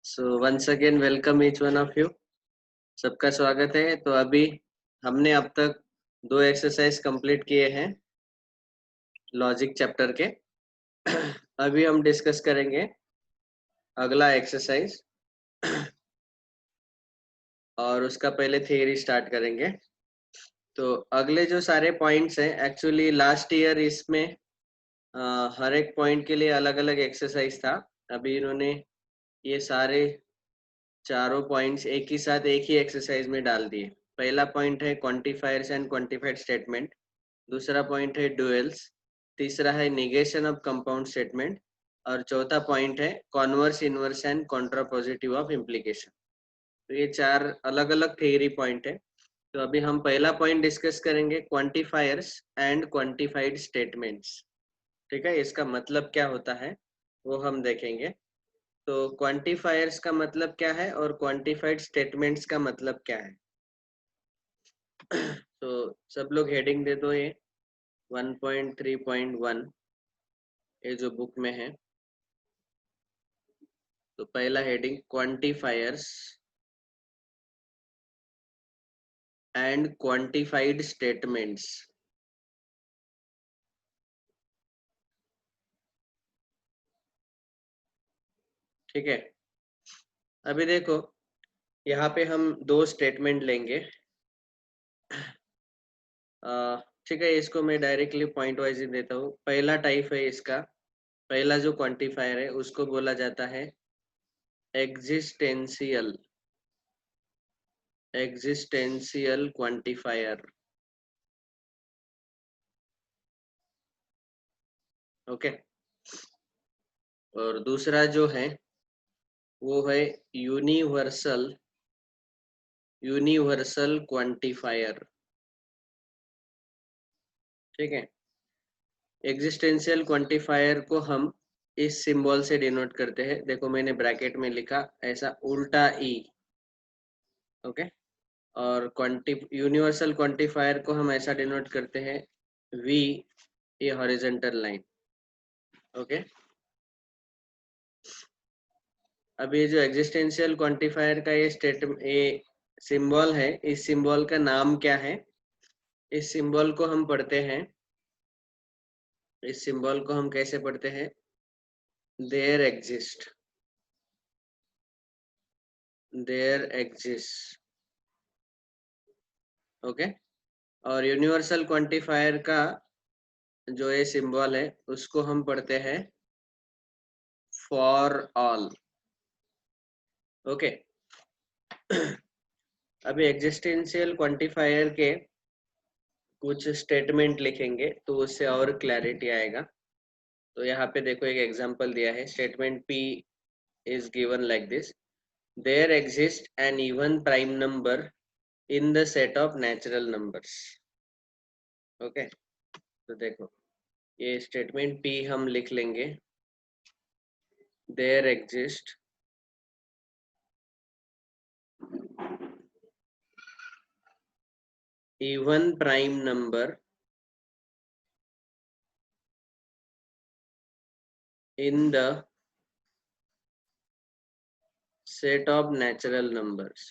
So once again welcome each one of you. सबका स्वागत है। तो अभी हमने अब तक 2 एक्सरसाइज कंप्लीट किए हैं लॉजिक चैप्टर के। अभी हम डिस्कस करेंगे अगला एक्सरसाइज और उसका पहले थियरी स्टार्ट करेंगे। तो अगले जो सारे पॉइंट्स हैं, एक्चुअली लास्ट ईयर इसमें हर एक पॉइंट के लिए अलग अलग एक्सरसाइज था। अभी इन्होंने ये सारे चारों पॉइंट्स एक ही साथ एक ही एक्सरसाइज में डाल दिए। पहला पॉइंट है क्वांटिफायर्स एंड क्वांटिफाइड स्टेटमेंट, दूसरा पॉइंट है डुएल्स, तीसरा है निगेशन ऑफ कंपाउंड स्टेटमेंट और चौथा पॉइंट है converse inverse and contrapositive of implication. तो ये चार अलग अलग थ्योरी पॉइंट है। तो अभी हम पहला पॉइंट डिस्कस करेंगे क्वांटिफायर्स एंड क्वांटिफाइड स्टेटमेंट्स। ठीक है, इसका मतलब क्या होता है वो हम देखेंगे। तो क्वांटिफायर्स का मतलब क्या है और क्वांटिफाइड स्टेटमेंट्स का मतलब क्या है। तो सब लोग हेडिंग दे दो। ये 1.3.1 ये जो बुक में है। तो पहला heading quantifiers and quantified statements. ठीक है, अभी देखो यहाँ पे हम दो स्टेटमेंट लेंगे। ठीक है, इसको मैं डायरेक्टली पॉइंट वाइज ही देता हूँ। पहला टाइप है इसका, पहला जो क्वांटिफायर है उसको बोला जाता है एग्जिस्टेंशियल क्वांटिफायर। ओके, और दूसरा जो है वो है यूनिवर्सल क्वांटिफायर। ठीक है, एग्जिस्टेंशियल क्वांटिफायर को हम इस सिंबल से डिनोट करते हैं। देखो मैंने ब्रैकेट में लिखा ऐसा उल्टा ई। ओके, और यूनिवर्सल क्वांटिफायर को हम ऐसा डिनोट करते हैं वी, ये हॉरिजॉन्टल लाइन। ओके, अब ये जो एग्जिस्टेंशियल क्वांटिफायर का ये सिंबल है, इस सिंबल का नाम क्या है। इस सिंबल को हम पढ़ते हैं, इस सिंबल को हम कैसे पढ़ते हैं, देयर एग्जिस्ट ओके। और यूनिवर्सल क्वांटिफायर का जो ये सिंबल है उसको हम पढ़ते हैं फॉर ऑल। ओके, अभी एग्जिस्टेंशियल क्वांटिफायर के कुछ स्टेटमेंट लिखेंगे तो उससे और क्लैरिटी आएगा। तो यहाँ पे देखो एक एग्जांपल दिया है। Statement P is given like this: there exists an even prime number in the set of natural numbers. Okay, तो देखो ये स्टेटमेंट P हम लिख लेंगे, there exists even prime number in the set of natural numbers.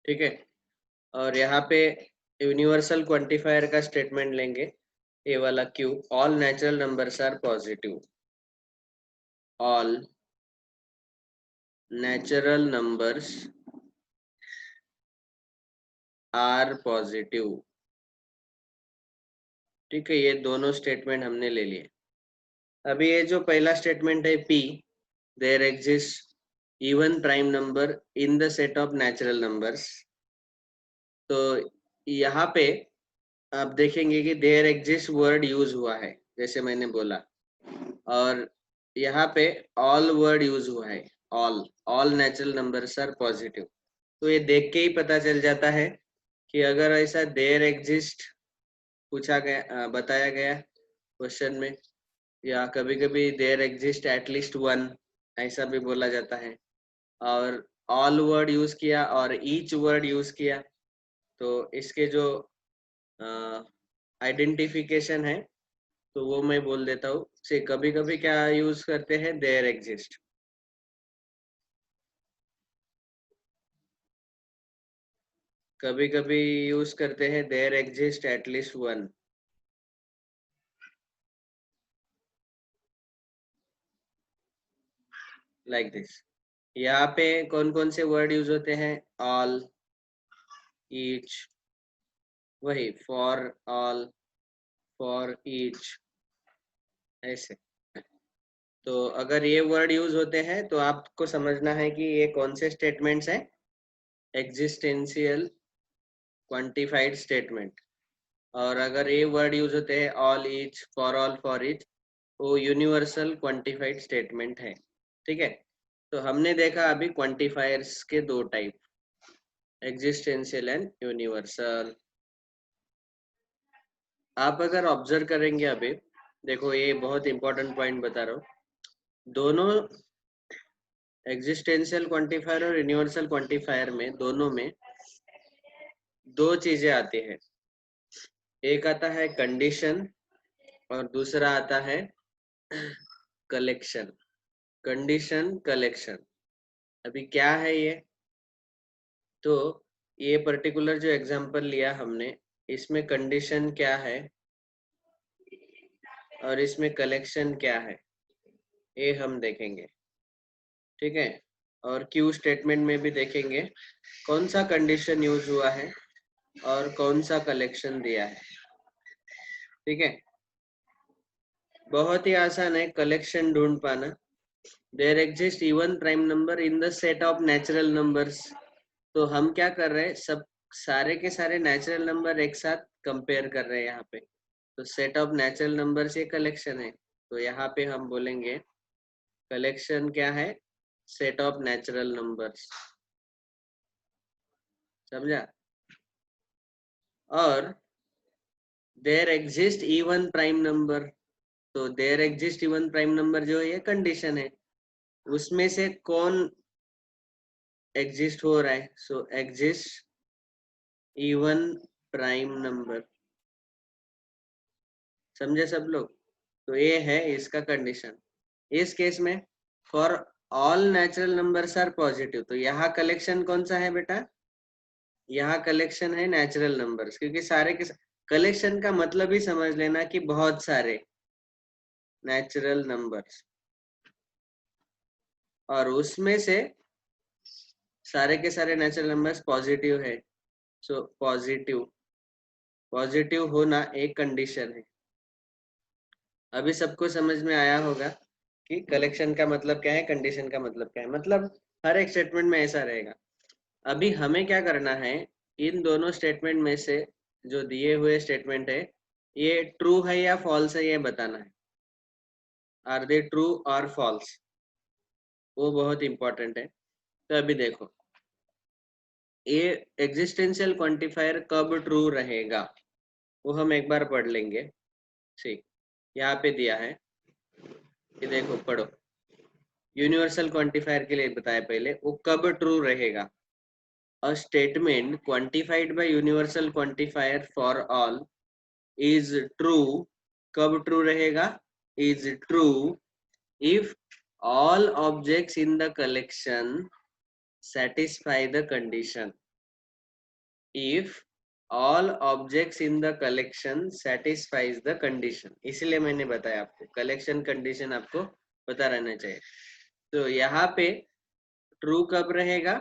ठीक है, और यहाँ पे यूनिवर्सल क्वांटिफायर का स्टेटमेंट लेंगे, ये वाला Q, all natural numbers are positive. All natural numbers are positive. ठीक है, ये दोनों स्टेटमेंट हमने ले लिए। अभी ये जो पहला स्टेटमेंट है P, there exist even prime number in the set of natural numbers. तो यहाँ पे आप देखेंगे कि देयर एग्जिस्ट वर्ड यूज हुआ है जैसे मैंने बोला, और यहाँ पे ऑल वर्ड यूज हुआ है, all natural numbers are positive. तो ये देख के ही पता चल जाता है कि अगर ऐसा देयर एग्जिस्ट पूछा गया, बताया गया क्वेश्चन में, या कभी कभी देयर एग्जिस्ट एटलीस्ट वन ऐसा भी बोला जाता है, और ऑल वर्ड यूज किया और ईच वर्ड यूज किया, तो इसके जो आइडेंटिफिकेशन है तो वो मैं बोल देता हूँ। से कभी कभी क्या यूज करते हैं, देयर एग्जिस्ट। कभी कभी यूज करते हैं there exist at least one, like this. यहाँ पे कौन कौन से वर्ड यूज होते हैं, ऑल, ईच, वही फॉर, ऑल, फॉर, ईच, ऐसे। तो अगर ये वर्ड यूज होते हैं तो आपको समझना है कि ये कौन से स्टेटमेंट्स हैं, एग्जिस्टेंशियल क्वांटिफाइड स्टेटमेंट। और अगर ये वर्ड यूज होते हैं all, each, for all, for each, वो यूनिवर्सल क्वांटिफाइड स्टेटमेंट है। ठीक है, तो हमने देखा अभी क्वांटिफायर्स के दो टाइप, एग्जिस्टेंशियल एंड यूनिवर्सल। आप अगर ऑब्जर्व करेंगे अभी, देखो ये बहुत इंपॉर्टेंट पॉइंट बता रहा हूँ। दोनों एग्जिस्टेंशियल क्वांटिफायर और यूनिवर्सल क्वांटिफायर में, दोनों में दो चीजें आती है। एक आता है कंडीशन और दूसरा आता है कलेक्शन। Condition, collection. अभी क्या है ये, तो ये पर्टिकुलर जो एग्जांपल लिया हमने, इसमें कंडीशन क्या है और इसमें कलेक्शन क्या है, ये हम देखेंगे। ठीक है, और क्यू स्टेटमेंट में भी देखेंगे कौन सा कंडीशन यूज हुआ है और कौन सा कलेक्शन दिया है। ठीक है, बहुत ही आसान है कलेक्शन ढूंढ पाना। There exist even prime number in the set of natural numbers. तो हम क्या कर रहे हैं, सब सारे के सारे नेचुरल नंबर एक साथ कंपेयर कर रहे हैं यहाँ पे। तो सेट ऑफ नेचुरल नंबर्स ये कलेक्शन है। तो यहाँ पे हम बोलेंगे कलेक्शन क्या है, सेट ऑफ नेचुरल नंबर्स। समझा। और there exist even prime number, तो there exist even prime number जो है ये कंडीशन है, उसमें से कौन एग्जिस्ट हो रहा है, सो एग्जिस्ट इवन प्राइम नंबर। समझे सब लोग। तो ये है इसका कंडीशन। इस केस में for all natural numbers are positive, तो यहाँ कलेक्शन कौन सा है बेटा, यहाँ कलेक्शन है नेचुरल नंबर्स, क्योंकि सारे के कलेक्शन का मतलब ही समझ लेना कि बहुत सारे नेचुरल नंबर्स, और उसमें से सारे के सारे नेचुरल नंबर्स पॉजिटिव है। सो पॉजिटिव, पॉजिटिव होना एक कंडीशन है। अभी सबको समझ में आया होगा कि कलेक्शन का मतलब क्या है, कंडीशन का मतलब क्या है। मतलब हर एक स्टेटमेंट में ऐसा रहेगा। अभी हमें क्या करना है, इन दोनों स्टेटमेंट में से जो दिए हुए स्टेटमेंट है ये ट्रू है या फॉल्स है, ये बताना है। आर दे ट्रू और फॉल्स, वो बहुत इंपॉर्टेंट है। तो अभी देखो, ये एग्जिस्टेंशियल क्वांटिफायर कब ट्रू रहेगा वो हम एक बार पढ़ लेंगे। ठीक, यहाँ पे दिया है, ये देखो पढ़ो। यूनिवर्सल क्वांटिफायर के लिए बताया पहले, वो कब ट्रू रहेगा। अ statement quantified bye universal quantifier for all is true. कब ट्रू रहेगा, is true if all objects in the collection satisfy the condition। if all objects in the collection satisfies the condition, इसलिए मैंने बताया आपको collection condition आपको पता रहना चाहिए। तो यहाँ पे ट्रू कब रहेगा,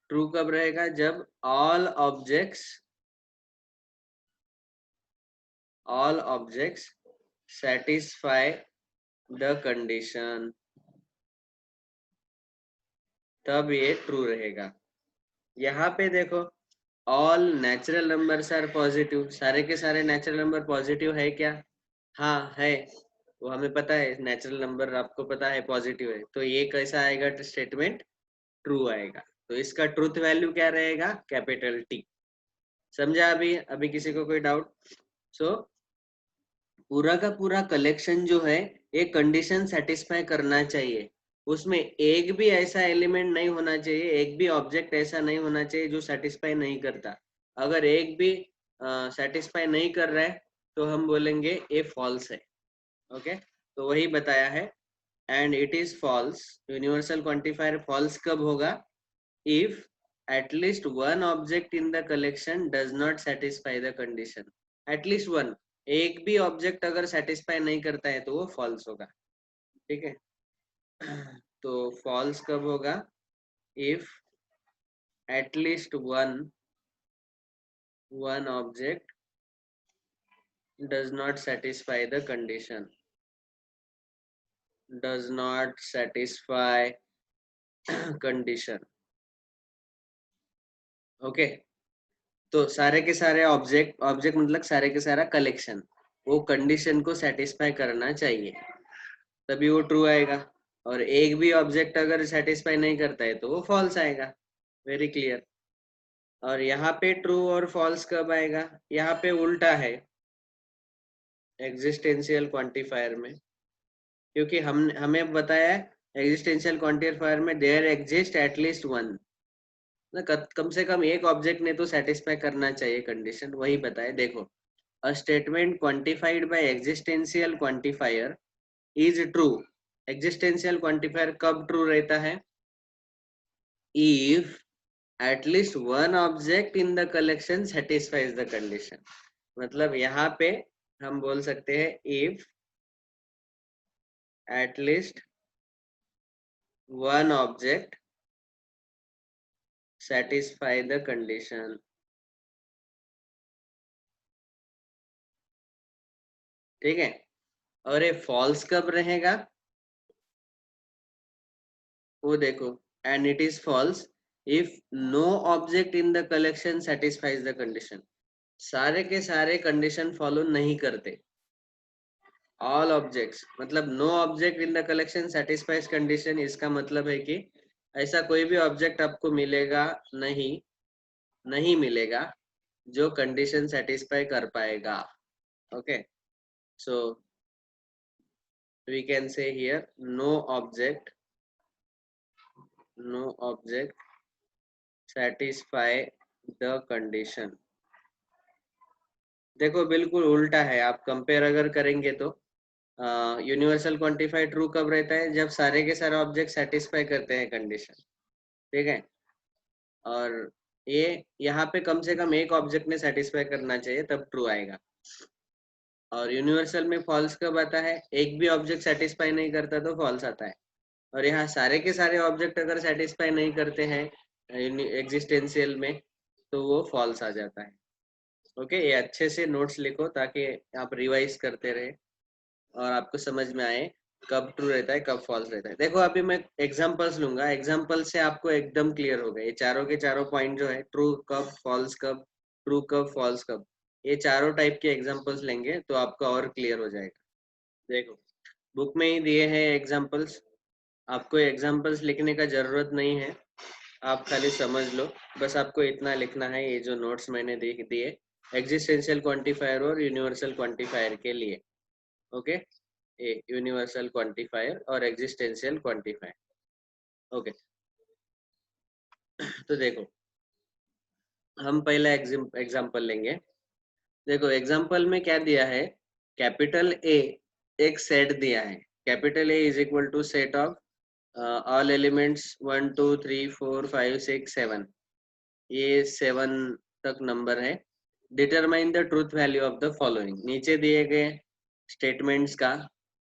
ट्रू कब रहेगा, जब all objects satisfy the condition, तब ये ट्रू रहेगा। यहाँ पे देखो, all natural numbers are positive, सारे के सारे नेचुरल नंबर पॉजिटिव है क्या, हाँ है, वो हमें पता है, नेचुरल नंबर आपको पता है पॉजिटिव है। तो ये कैसा आएगा स्टेटमेंट, ट्रू आएगा। तो इसका ट्रूथ वैल्यू क्या रहेगा, कैपिटल टी। समझा अभी, अभी किसी को कोई डाउट। सो पूरा का पूरा कलेक्शन जो है ये कंडीशन सेटिस्फाई करना चाहिए। उसमें एक भी ऐसा एलिमेंट नहीं होना चाहिए, एक भी ऑब्जेक्ट ऐसा नहीं होना चाहिए जो सेटिस्फाई नहीं करता। अगर एक भी सेटिस्फाई नहीं कर रहा है तो हम बोलेंगे ए फॉल्स है। ओके, तो वही बताया है, and it is false. Universal quantifier false कब होगा? If at least one object in the collection does not satisfy the condition. At least one, एक भी ऑब्जेक्ट अगर सेटिस्फाई नहीं करता है तो वो फॉल्स होगा। ठीक है, तो फॉल्स कब होगा? If at least one object does not satisfy the condition, does not satisfy condition। Okay, तो सारे के सारे ऑब्जेक्ट, ऑब्जेक्ट मतलब सारे के सारा कलेक्शन, वो कंडीशन को सेटिस्फाई करना चाहिए, तभी वो ट्रू आएगा। और एक भी ऑब्जेक्ट अगर सेटिस्फाई नहीं करता है तो वो फॉल्स आएगा। Very clear. और यहाँ पे ट्रू और फॉल्स कब आएगा? यहाँ पे उल्टा है एग्जिस्टेंशियल क्वांटिफायर में, क्योंकि हमें बताया है एग्जिस्टेंशियल क्वांटिफायर में देयर एग्जिस्ट एटलीस्ट वन, कम से कम एक ऑब्जेक्ट ने तो सेटिस्फाई करना चाहिए कंडीशन, वही बताए। देखो, a statement quantified by existential quantifier is true. Existential quantifier कब ट्रू रहता है? If at least one object in the collection satisfies the condition. मतलब यहाँ पे हम बोल सकते हैं if at least one object satisfy the condition। ठीक है, और ये फॉल्स कब रहेगा? वो देखो, and it is false if no object in the collection satisfies the condition. सारे के सारे कंडीशन फॉलो नहीं करते, ऑल ऑब्जेक्ट्स, मतलब no object in the collection satisfies condition. इसका मतलब है कि ऐसा कोई भी ऑब्जेक्ट आपको मिलेगा नहीं, नहीं मिलेगा जो कंडीशन सेटिस्फाई कर पाएगा। Okay, so we can say here no object satisfy the condition। देखो बिल्कुल उल्टा है, आप कंपेयर अगर करेंगे तो यूनिवर्सल क्वांटिफाई ट्रू कब रहता है? जब सारे के सारे ऑब्जेक्ट सेटिस्फाई करते हैं कंडीशन। ठीक है, और ये यहाँ पे कम से कम एक ऑब्जेक्ट ने सेटिस्फाई करना चाहिए तब ट्रू आएगा। और यूनिवर्सल में फॉल्स कब आता है? एक भी ऑब्जेक्ट सेटिस्फाई नहीं करता तो फॉल्स आता है। और यहाँ सारे के सारे ऑब्जेक्ट अगर सेटिस्फाई नहीं करते हैं एग्जिस्टेंशियल में तो वो फॉल्स आ जाता है। ओके, ये अच्छे से नोट्स लिखो ताकि आप रिवाइज करते रहे और आपको समझ में आए कब ट्रू रहता है कब फॉल्स रहता है। देखो अभी मैं एग्जांपल्स लूंगा, एग्जांपल से आपको एकदम क्लियर होगा ये चारों के चारों पॉइंट जो है, ट्रू कब, फॉल्स कब, ट्रू कब, फॉल्स कब, ये चारों टाइप के एग्जांपल्स लेंगे तो आपका और क्लियर हो जाएगा। देखो बुक में ही दिए हैं एग्जांपल्स, आपको एग्जांपल्स लिखने का जरूरत नहीं है, आप खाली समझ लो। बस आपको इतना लिखना है, ये जो नोट्स मैंने दिए एग्जिस्टेंशियल क्वांटिफायर और यूनिवर्सल क्वांटिफायर के लिए। ओके, ये यूनिवर्सल क्वांटिफायर और एग्जिस्टेंशियल क्वांटिफायर। ओके, तो देखो हम पहला एग्जांपल लेंगे। देखो एग्जांपल में क्या दिया है, कैपिटल ए एक सेट दिया है। Capital A is equal to set of all elements 1 2 3 4 5 6 7, ये 7 तक नंबर है। Determine the truth value of the following. नीचे दिए गए स्टेटमेंट्स का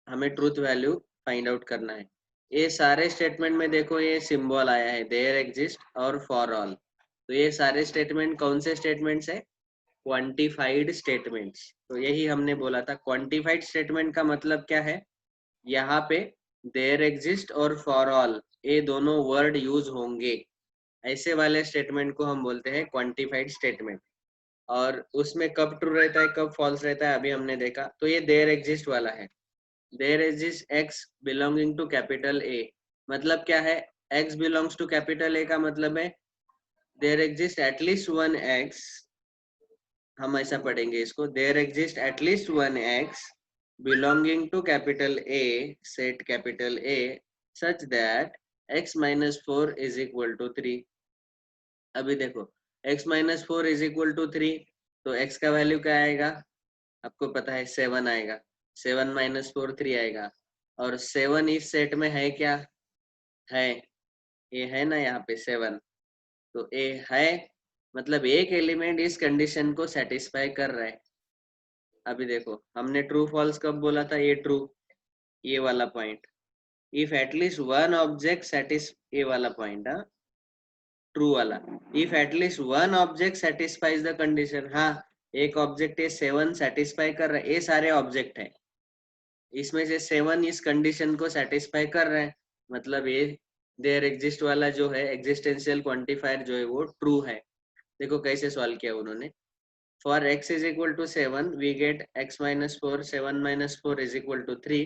हमें ट्रूथ वैल्यू फाइंड आउट करना है। ये सारे स्टेटमेंट में देखो ये सिंबल आया है देयर एग्जिस्ट और फॉर ऑल, तो ये सारे स्टेटमेंट कौन से स्टेटमेंट्स है? Quantified statements. तो यही हमने बोला था, क्वांटिफाइड स्टेटमेंट का मतलब क्या है? यहाँ पे देयर एग्जिस्ट और फॉर ऑल ये दोनों वर्ड यूज होंगे, ऐसे वाले स्टेटमेंट को हम बोलते हैं क्वांटिफाइड स्टेटमेंट। और उसमें कब ट्रू रहता है कब फॉल्स रहता है अभी हमने देखा। तो ये देयर एग्जिस्ट वाला है, there exist x belonging to capital A, मतलब क्या है? X belongs to capital A का मतलब है there exist at least one x, हम ऐसा पढ़ेंगे इसको, there exist at least one x belonging to capital A, set capital A, such that x minus 4 is equal to 3। अभी देखो x minus 4 is equal to 3, तो x का वैल्यू क्या आएगा? आपको पता है 7 आएगा, 7 माइनस 4 3 आएगा, और 7 इस सेट में है क्या? है, ये है ना यहाँ पे 7, तो ए है, मतलब एक एलिमेंट इस कंडीशन को सेटिस्फाई कर रहा है। अभी देखो हमने ट्रू फॉल्स कब बोला था? ये ट्रू, ये वाला point, if at least one object ये वाला पॉइंट, हाँ ट्रू वाला, if at least one object satisfies the condition. हाँ, एक ऑब्जेक्ट ये 7 सेटिस्फाई कर रहा है, ये सारे ऑब्जेक्ट है, इसमें से 7 इस कंडीशन को सेटिस्फाई कर रहे हैं, मतलब ये देयर एग्जिस्ट वाला जो है एग्जिस्टेंशियल क्वांटिफायर जो है वो ट्रू है। देखो कैसे सॉल्व किया उन्होंने। For x is equal to 7 we get x minus 4, 7 minus 4 is equal to 3,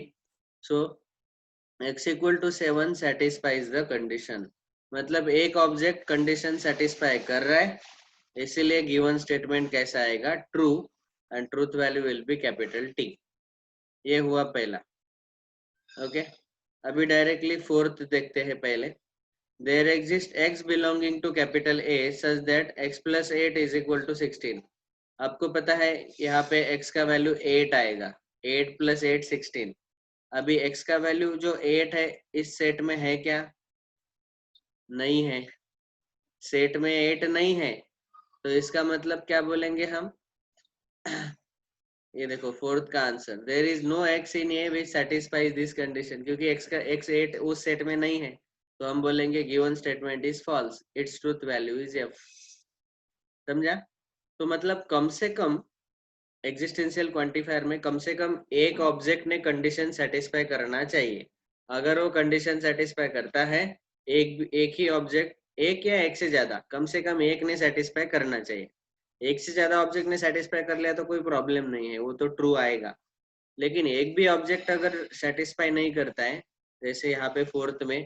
so x equal to 7 satisfies the condition। मतलब एक ऑब्जेक्ट कंडीशन सेटिस्फाई कर रहा है, इसीलिए गिवन स्टेटमेंट कैसा आएगा? True, and truth value will be capital T. ये हुआ पहला। ओके, अभी डायरेक्टली फोर्थ देखते हैं पहले। There exist x belonging to capital A such that x plus 8 is equal to 16। आपको पता है यहाँ पे x का वैल्यू 8 आएगा, 8 plus 8 16। अभी x का वैल्यू जो 8 है इस सेट में है क्या? नहीं है, सेट में 8 नहीं है, तो इसका मतलब क्या बोलेंगे हम? ये देखो फोर्थ का answer, there is no x in A which satisfies this condition, क्योंकि x का x 8 उस सेट में नहीं है, तो हम बोलेंगे given statement is false, its truth value is f। समझा? तो मतलब कम से कम एग्जिस्टेंशियल क्वांटिफायर में कम से कम एक ऑब्जेक्ट ने कंडीशन सेटिस्फाई करना चाहिए। अगर वो कंडीशन सेटिस्फाई करता है, एक ही ऑब्जेक्ट, एक या एक से ज्यादा, कम से कम एक ने सेटिस्फाई करना चाहिए। एक से ज्यादा ऑब्जेक्ट ने सेटिस्फाई कर लिया तो कोई प्रॉब्लम नहीं है, वो तो ट्रू आएगा। लेकिन एक भी ऑब्जेक्ट अगर सेटिस्फाई नहीं करता है, जैसे यहाँ पे फोर्थ में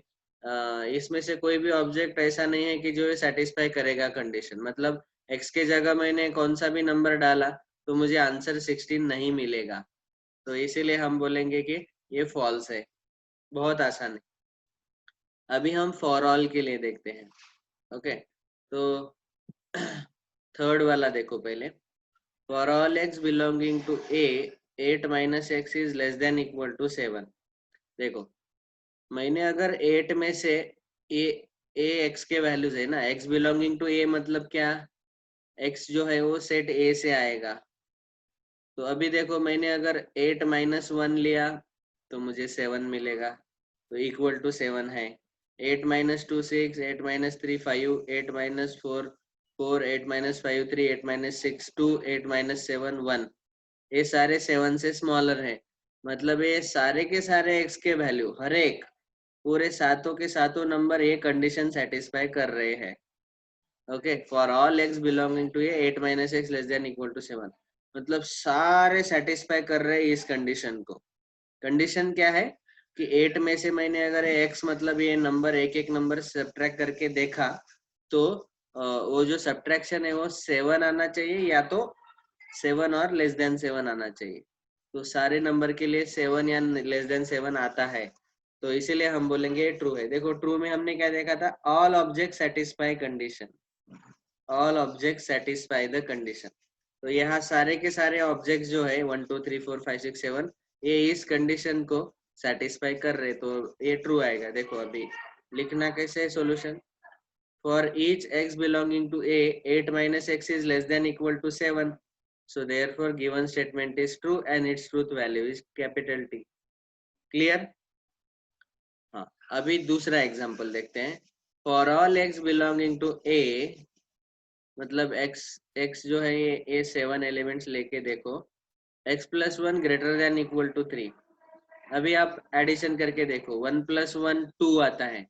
इसमें से कोई भी ऑब्जेक्ट ऐसा नहीं है कि जो सेटिस्फाई करेगा कंडीशन, मतलब x के जगह मैंने कौन सा भी नंबर डाला तो मुझे आंसर 16 नहीं मिलेगा, तो इसीलिए हम बोलेंगे कि ये फॉल्स है। बहुत आसान है। अभी हम फॉर ऑल के लिए देखते हैं। ओके, तो थर्ड वाला देखो पहले। For all x belonging to a 8 minus x is less than equal to 7। देखो मैंने अगर 8 में से a x के वैल्यूज है ना, x बिलोंगिंग टू a मतलब क्या? x जो है वो सेट a से आएगा। तो अभी देखो मैंने अगर 8 माइनस 1 लिया तो मुझे 7 मिलेगा, तो इक्वल टू 7 है। 8 minus 2 6, 8 minus 3 5, 8 minus 4 4, 8 minus 5 3, 8 minus 6 2, 8 minus 7 1, ये सारे 7 से स्मॉलर है। मतलब ये सारे के सारे x के वैल्यू, हर एक पूरे सातों के सातों नंबर ये कंडीशन सेटिस्फाई कर रहे हैं। Okay, for all x belonging to ये 8 minus x less than equal to 7, मतलब सारे सेटिस्फाई कर रहे हैं इस कंडीशन को। कंडीशन क्या है कि 8 में से मैंने अगर x मतलब ये नंबर एक एक नंबर सब्ट्रैक्ट करके देखा, तो वो जो सब्ट्रैक्शन है वो 7 आना चाहिए, या तो 7 और लेस देन 7 आना चाहिए। तो सारे नंबर के लिए 7 या लेस देन 7 आता है, तो इसीलिए हम बोलेंगे ट्रू है। देखो ट्रू में हमने क्या देखा था? All object satisfy condition, all object satisfy the condition. तो यहाँ सारे के सारे ऑब्जेक्ट जो है 1 2 3 4 5 6 7 ये इस कंडीशन को सेटिस्फाई कर रहे, तो ये ट्रू आएगा। देखो अभी लिखना कैसे है solution. For each x belonging to a 8 minus x is less than equal to 7, so therefore given statement is true and its truth value is capital T। Clear? हाँ, अभी दूसरा एग्जांपल देखते हैं। For all x belonging to a, मतलब x जो है ये 7 elements लेके देखो, x plus 1 greater than equal to 3। अभी आप एडिशन करके देखो, 1 प्लस 1 2 आता है,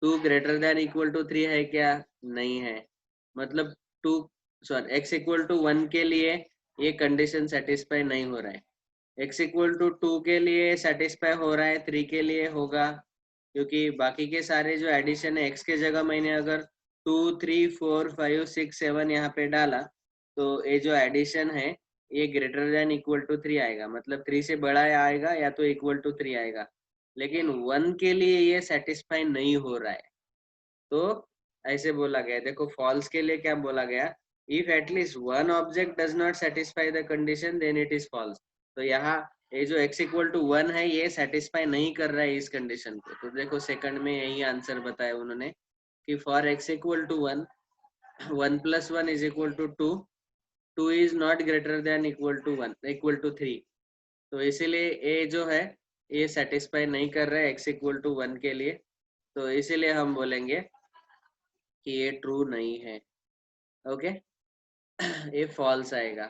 2 ग्रेटर देन इक्वल टू 3 है क्या? नहीं है। मतलब 2 सॉरी x इक्वल टू 1 के लिए ये कंडीशन सेटिस्फाई नहीं हो रहा है, x इक्वल टू 2 के लिए सेटिस्फाई हो रहा है, 3 के लिए होगा, क्योंकि बाकी के सारे जो एडिशन है x के जगह मैंने अगर 2 3 4 5 6 7 यहाँ पे डाला, तो ये जो एडिशन है ये ग्रेटर देन इक्वल टू 3 आएगा, मतलब 3 से बड़ा आएगा या तो इक्वल टू 3 आएगा। लेकिन 1 के लिए ये सेटिस्फाई नहीं हो रहा है, तो ऐसे बोला गया। देखो फॉल्स के लिए क्या बोला गया? If at least one object does not satisfy the condition then it is false. तो यहाँ ये जो x इक्वल टू 1 है ये सेटिस्फाई नहीं कर रहा है इस कंडीशन को। तो देखो सेकंड में यही आंसर बताया उन्होंने कि for x equal to 1 1 plus 1 is equal to 2, 2 is not greater than equal to 1 equal to 3। तो इसीलिए ये जो है ये सेटिस्फाई नहीं कर रहा है x इक्वल टू 1 के लिए। तो इसीलिए हम बोलेंगे कि ये ट्रू नहीं है। ओके ये फॉल्स आएगा।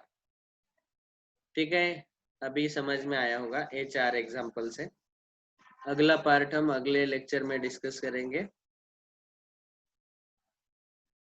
ठीक है, अभी समझ में आया होगा। ये 4 एग्जांपल्स है। अगला पार्ट हम अगले लेक्चर में डिस्कस करेंगे।